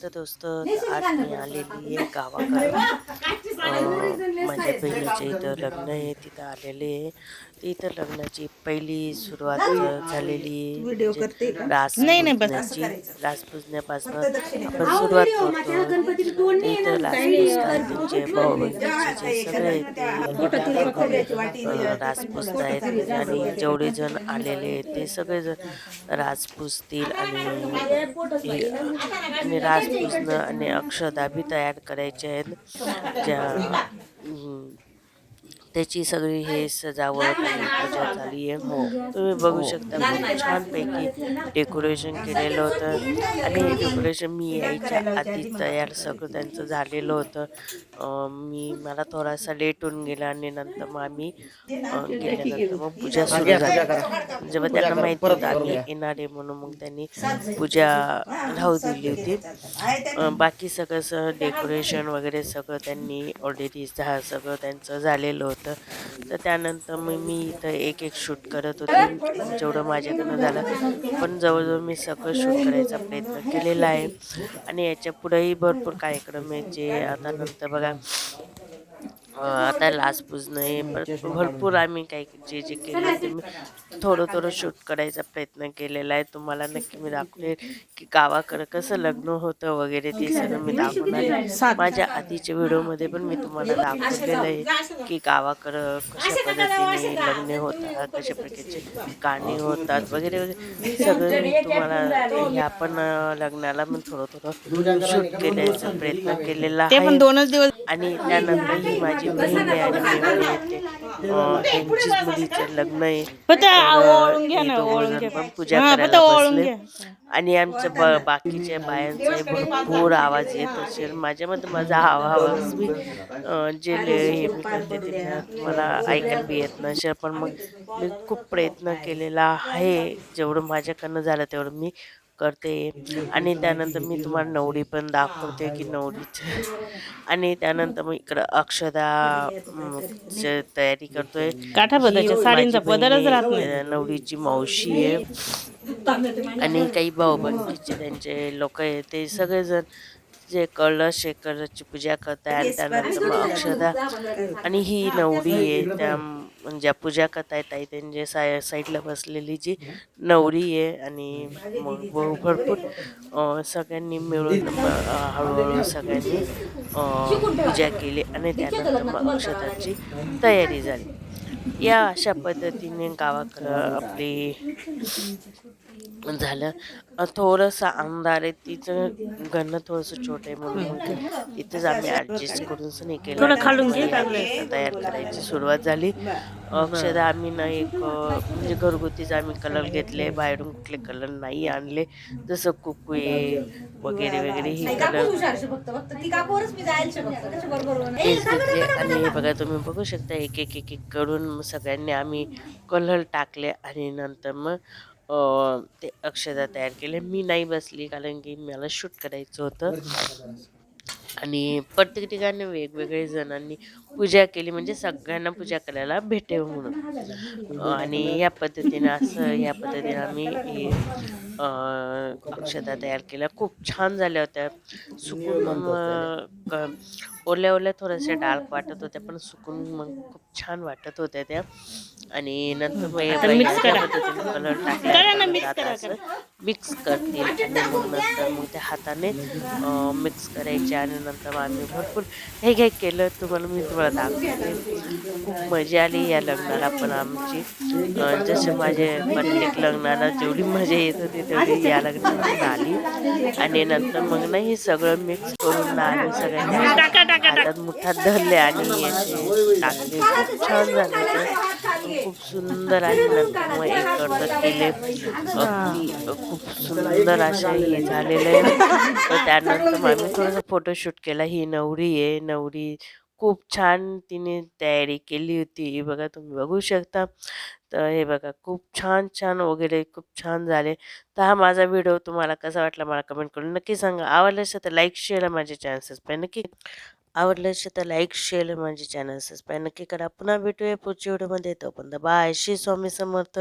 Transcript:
तर दोस्तों आज मी आलेली आहे गावाकडं. माझ्या बहिणीच्या इथं लग्न आहे, तिथं आलेले आहे. तर इथं लग्नाची पहिली सुरुवात झालेली आहे, व्हिडिओ म्हणजे करते का? रास नाही नाही बस पुजण्याची. रास पुजण्यापासून फक्त दक्षिणे आपण करायची. सुरुवात करतो. तर इथं रास पुजतात, त्यांचे भाऊ बहिणीचे जे सगळे ते रास पुजतायत आणि जेवढे जण आलेले आहेत ते सगळेजण रास पुजतील आणि रास पुजणं आणि अक्षदा बी तयार करायच्या आहेत ज्या त्याची सगळी हे सजावट आणि पूजा झाली आहे. तुम्ही बघू शकता खूप छानपैकी डेकोरेशन केलेलं होतं आणि हे डेकोरेशन मी यायच्या आधी तयार सगळं त्यांचं झालेलं होतं. मला थोडासा लेट होऊन गेला आणि नंतर मग आम्ही गेल्यानंतर मग पूजा सुरू झाली. जेव्हा त्यांना माहिती होतं आम्ही येणार आहे म्हणून मग त्यांनी पूजा राहू दिली होती. बाकी सगळं डेकोरेशन वगैरे सगळं त्यांनी ऑलरेडी सगळं त्यांचं झालेलं होतं. तर त्यानंतर मग मी इथं एक शूट करत होते जेवढं माझ्याकडनं झालं, पण जवळजवळ मी सगळं शूट करायचा प्रयत्न केलेला आहे. आणि याच्या पुढेही भरपूर कार्यक्रम आहेत जे आता नंतर बघा. आता लास पुजणं आहे, भरपूर आम्ही काही जे जे केलं ते मी थोडं शूट करायचा प्रयत्न केलेला आहे. तुम्हाला नक्की मी दाखवेल की गावाकडं कसं लग्न होतं वगैरे ते सगळं मी दाखवणार आहे. माझ्या आधीच्या व्हिडिओमध्ये पण मी तुम्हाला दाखवलेलं आहे की गावाकडं कशा पद्धतीने लग्न होतात, कशा प्रकारचे गाणे होतात वगैरे वगैरे सगळं मी तुम्हाला ह्या पण लग्नाला मी थोडं शूट केल्याचा प्रयत्न केलेला आहे. आणि त्यानंतर ही माझी बहीण आहे आणि मेवणी येते, त्यांचीच मुलीचं लग्न आहे. तर हे दोघंजण पण पूजा करायला बसले आणि आमच्या बाकीच्या बायांचाही भरपूर आवाज येत असेल. माझ्यामध्ये माझा आवाज बी जे हे मी करते ते मला ऐकायला बी येत नसेल, पण मग मी खूप प्रयत्न केलेला आहे. जेवढं माझ्याकडनं झालं तेवढं मी करते. आणि त्यानंतर मी तुम्हाला नवरी पण दाखवते की नवरीचं आणि त्यानंतर मग इकडं अक्षदा तयारी करतोय. ही माझी बहीण आहे, नवरीची मावशी आहे आणि काही भाऊ बंदीचे त्यांचे लोक आहे, ते सगळेजण जे कळस कलशची पूजा करताय. आणि त्यानंतर मग अक्षदा आणि ही नवरी आहे त्या ज्या पूजा करताय ताई त्यांच्या साईडला बसलेली जी नवरी आहे. आणि मग भरपूर सगळ्यांनी मिळून हळूहळू सगळ्यांनी पूजा केली आणि त्यानंतर मग अक्षतांची तयारी झाली. या अशा पद्धतीने गावाकडं आपली झालं. थोडंसं अंधार आहे, तिचं घरनं थोडंसं छोटं आहे म्हणून मग तिथेच आम्ही ॲडजस्ट करून नाही केलं. तयार करायची सुरुवात झाली. अक्षदा आम्ही ना म्हणजे घरगुतीच आम्ही कलर घेतले, बाहेरून कुठले कलर नाही आणले, जसं कुकवे वगैरे वगैरे ही कलर तेच घेतले. आणि हे बघा तुम्ही बघू शकता एक करून सगळ्यांनी आम्ही कलर टाकले आणि नंतर मग ते अक्षदा तयार केले. मी नाही बसली कारण की मला शूट करायचं होतं आणि प्रत्येक ठिकाणी वेगवेगळे जणांनी पूजा केली, म्हणजे सगळ्यांना पूजा करायला भेटेल म्हणून. आणि ह्या पद्धतीने आम्ही हे अक्षता तयार केल्या. खूप छान झाल्या होत्या. सुकून ओल्या ओल्या थोड्याशा डार्क वाटत होत्या, पण सुकून मग खूप छान वाटत होत्या त्या. आणि नंतर मग पद्धतीने कलर टाकल्यानंतर आता असं मिक्स करतील आणि मग नंतर मग त्या हाताने मिक्स करायचे. आणि नंतर आम्ही भरपूर हे केलं, तुम्हाला दाखवते. खूप मजा आली या लग्नाला पण आमची. जसे माझे प्रत्येक लग्नाला जेवढी मजा येत होती तेवढी या लग्नाला पण आली. आणि नंतर मग ना हे सगळं मिक्स करून ना आम्ही सगळ्यांनी हातात मुठात धरले आणि असे टाकले. खूप छान झाले होते, खूप सुंदर. आणि नंतर मग एक अर्ध केले, खूप सुंदर असे हे झालेले. तर त्यानंतर मग आम्ही थोडंसं फोटोशूट केला. ही नवरी आहे, नवरी खूप छान तिने तयारी केली होती. हे बघा तुम्ही बघू शकता. तर हे बघा खूप छान छान वगैरे खूप छान झाले. तर हा माझा व्हिडिओ तुम्हाला कसा वाटला मला कमेंट करून नक्की सांगा. आवडलं असेल तर लाईक शेअर माझे चॅनल सबस्क्राईब नक्की. आवडलं असेल तर लाईक शेअर माझे चॅनल सबस्क्राईब नक्की करा. पुन्हा भेटूया पुढच्या व्हिडिओमध्ये. तोपर्यंत बाय. श्री स्वामी समर्थ.